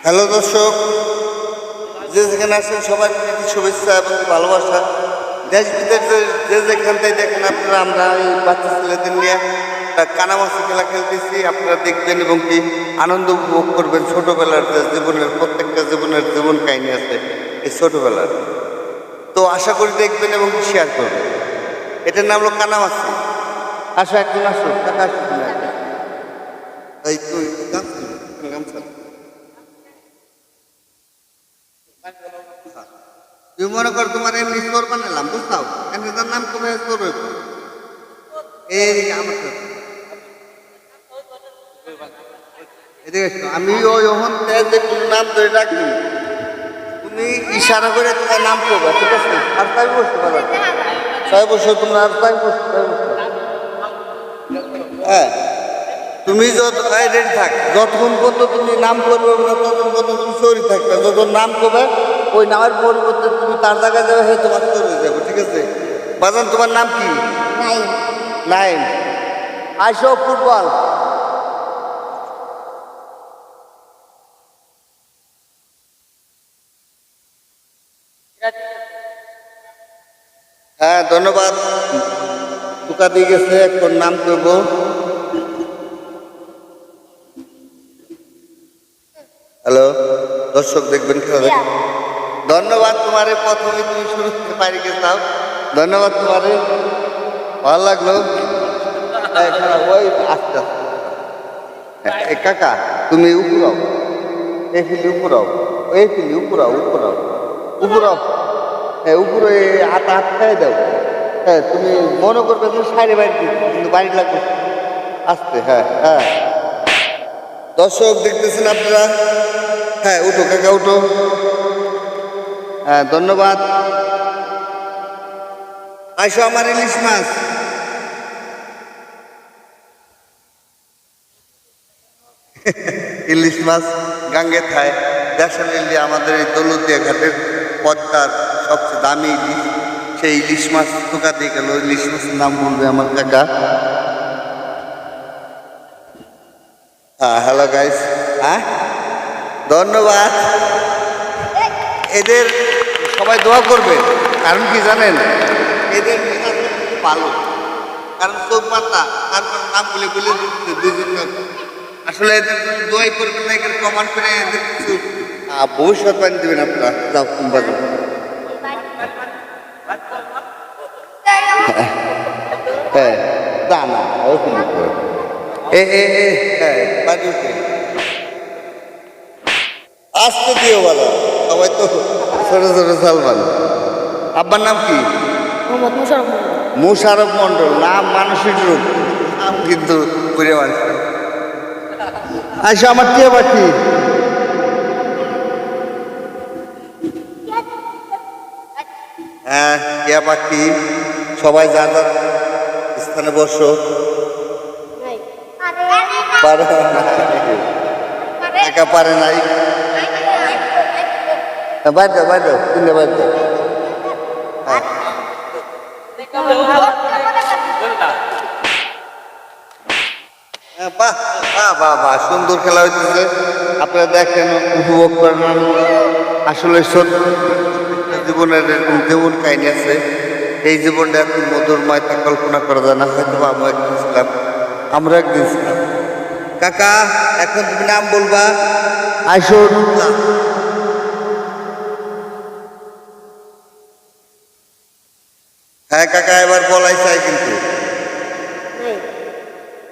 Hello দর্শক, যে যেখানে আছেন সবাই শুভেচ্ছা এবং ভালোবাসা। দেশ বিদেশ যে যেখানটাই দেখেন আপনারা, আমরা এই বাচ্চা ছেলেদের নিয়ে কানামাছি খেলা খেলতেছি। আপনারা দেখবেন এবং কি আনন্দ উপভোগ করবেন। ছোটবেলার যে জীবনের প্রত্যেকটা জীবন কাহিনী আছে এই ছোটবেলার, তো আশা করি দেখবেন এবং শেয়ার করবেন। এটার নাম হলো কানামাছি। আসো একদিন আসো, টাকা আসো তুমি। এই তুই গামছা তুই মনে কর তোমার এমনি চোর বানালাম, বুঝতাও এমনি তার নাম কমে চোর হইব। এই আমার এদিকে আমি ওই ওহন যে কোন নাম ধরে ডাকি, তুমি ইশারা করে তোমার নাম করবে, ঠিক আছে? আর তাই বসতে পারো, তাই বসো তোমরা, আর তাই বসো, তাই বসো। হ্যাঁ, তুমি যত রেডি থাক, যতক্ষণ পর্যন্ত তুমি নাম করবে না ততক্ষণ পর্যন্ত তুমি চোরই থাকবে। যখন নাম করবে ওই নামের পরিবর্তে তুমি তার জায়গায় যাবে, হ্যাঁ তোমার চোর হয়ে যাবে, ঠিক আছে? বাজান তোমার নাম কি? নাই নাইম। আইসো ফুটবল। হ্যাঁ ধন্যবাদ, টুকা দিয়ে গেছে, এখন নাম করবো। হ্যালো দর্শক, দেখবেন খেলা দেখবেন। ধন্যবাদ তোমারে, প্রথমে তুমি শুরু করতে পারি গেছাও। ধন্যবাদ তোমারে, ভালো লাগলো। ওই আস্তে আস্তে কাকা তুমি উপরাও, এই ফিলি উপরাও, এই ফিলি উপরাও, উপরাও উপরাও। হ্যাঁ উপরে হাত হাত খাই দাও। হ্যাঁ তুমি মনে করবে তুমি সাইডে বাড়ি দিচ্ছি, কিন্তু বাড়ি লাগবে আসতে। হ্যাঁ হ্যাঁ দর্শক দেখতেছেন আপনারা। হ্যাঁ উঠো কাকা উঠো। হ্যাঁ ধন্যবাদ। আইসো আমার ইলিশ মাছ। ইলিশ মাছ গাঙ্গে খায়। দেশাল ইলিশ আমাদের এই দৌলতিয়া ঘাটের পদ্মার সবচেয়ে দামি ইলিশ। সেই ইলিশ মাছ টোকা দিয়ে গেল। ইলিশ মাছের নাম বলবে আমার কাকা। হ্যাঁ হ্যালো গাইস। হ্যাঁ ধন্যবাদ। এদের সবাই দোয়া করবেন, কারণ কি জানেন, এদের ভালো, কারণ চোখ পাতা তারপর নাম বলে বলে দিচ্ছে দুজন। আসলে এদের দোয়াই করবেন না, এখানে প্রমাণ করে এদের কিছু ভবিষ্যৎ বানিয়ে দেবেন আপনারা। যাও বাজো। হ্যাঁ দানা বাড়ি উঠে আসতে দিও বলো, সবাই তো ছোট ছোট সালমান। আব্বার নাম কি? মোশারফ মন্ডল। নাম মানসিক রূপ, নাম কিন্তু ঘুরে মানুষ। আচ্ছা আমার টিয়া পাখি। হ্যাঁ টিয়া পাখি, সবাই যা যার স্থানে বসো। একা পারে নাই, বাইরে বাইরে তিনটে বাইরে। বাহ বাহ বাহ বাহ, সুন্দর খেলা হইতেছে। আপনারা দেখেন, উপভোগ করেন। আসলে জীবনের এরকম জীবন কাহিনী আছে। এই জীবনটা এত মধুরময় তা কল্পনা করা যায় না। হয়তো আমরা একদিন ছিলাম, আমরা একদিন ছিলাম। কাকা এখন তুমি নাম বলবা। আইসো। হ্যাঁ কাকা এবার বলাই চাই কিন্তু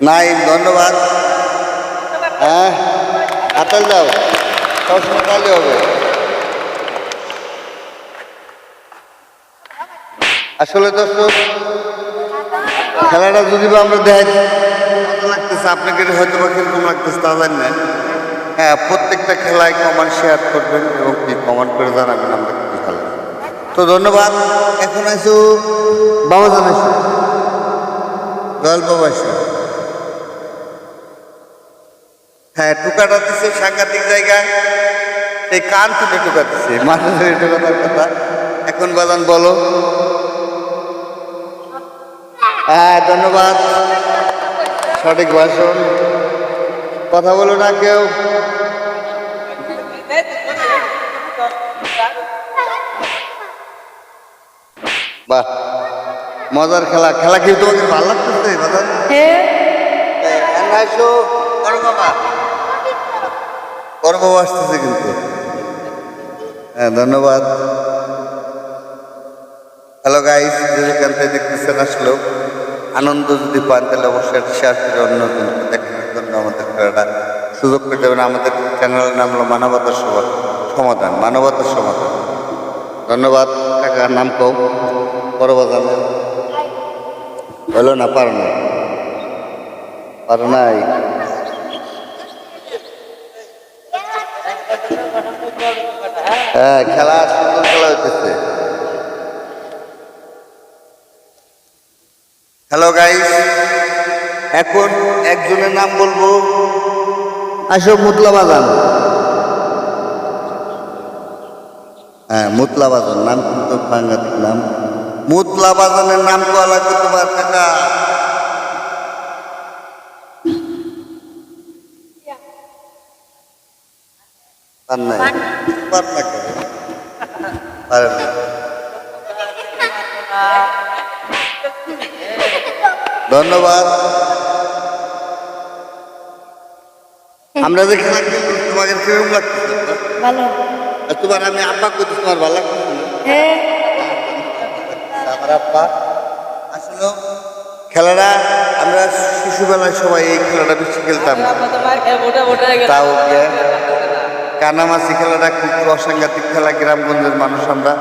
নাই। ধন্যবাদ। হ্যাঁ হাতাল দাও, সবসময় তাহলে হবে। আসলে দর্শক, খেলাটা যদি আমরা দেখাই মজা লাগতেছে, আপনাকে হয়তো বা কিরকম লাগতেছে তা জানি না। হ্যাঁ প্রত্যেকটা খেলায় কমেন্ট শেয়ার করবেন এবং কি কমেন্ট করে জানাবেন আমরা কি ভালো। তো ধন্যবাদ। এখন আসো বাবা জান, আসো দয়াল বাবা আসো। হ্যাঁ টুকাটা দিচ্ছে সাংঘাতিক জায়গায়, এই কান তুলে টুকা দিচ্ছে, মাথা ধরে টুকাটার কথা। এখন বাজান বলো। হ্যাঁ ধন্যবাদ, সঠিক ভাষণ। কথা বলো না কেউ। বাহ, মজার খেলা। খেলা কি তোমাকে ভালো লাগতেছে বাজার? করবো আসতেছে কিন্তু। হ্যাঁ, ধন্যবাদ। হ্যালো গাইস, যেখান থেকে দেখতেছেন আসলে আনন্দ যদি পান তাহলে অবশ্যই শেয়ার করে অন্য দেখানোর জন্য আমাদের খেলাটা সুযোগ পেয়ে যাবেন। আমাদের চ্যানেলের নাম হলো মানবতার সমাধান, মানবতার সমাধান। ধন্যবাদ। কাকার নাম কও, বড় বাজানের হলো না, পারো না, পারো নাই। হ্যাঁ, খেলা সুন্দর খেলা হইতেছে। হ্যালো গাইস, এখন একজনের নাম বলবো। আসো, মুতলা বাজান। হ্যাঁ, মুতলা বাজান নাম কিন্তু সাংঘাতিক নাম। মুতলা বাজানের নাম কোয়া লাগবে তোমার কাকা। পার নাই, পার না কেন? পারে না। ধন্যবাদ। আমরা যে খেলা খেলছি তোমাকে কিরকম লাগতেছে? ভালো। আর তোমার আমি আব্বা করছি, তোমার ভালো লাগতেছে না? হ্যাঁ, আমার আব্বা আসলে খেলাটা আমরা শিশুবেলায় সবাই এই খেলাটা বেশি খেলতাম। তাও কানামাছি খেলাটা খুব অসাংঘাতিক খেলা। গ্রামগঞ্জের মানুষ আমরা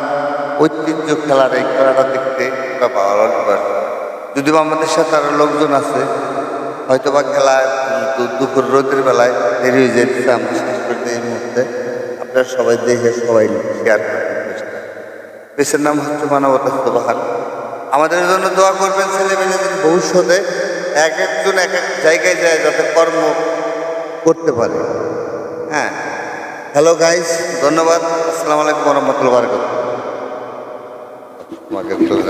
ঐতিহ্য খেলার এই খেলাটা দেখতে আমরা ভালো লাগবে। যদিও আমাদের সাথে আরো লোকজন আছে, হয়তো বা খেলা দুপুর রোদের বেলায় দেরি হয়ে যেতেছে। আমরা শেষ করতে এই মুহূর্তে আপনারা সবাই দেখে সবাই শেয়ার করতে চেষ্টা। দেশের নাম হচ্ছে মানবতার সমাধান। আমাদের জন্য দোয়া করবেন, ছেলেমেয়েদের ভবিষ্যতে এক একজন এক এক জায়গায় যায় যাতে কর্ম করতে পারে। হ্যাঁ, হ্যালো গাইস, ধন্যবাদ। আসসালামু আলাইকুম ওয়া রাহমাতুল্লাহি ওয়া বারাকাতুহু। তোমাকে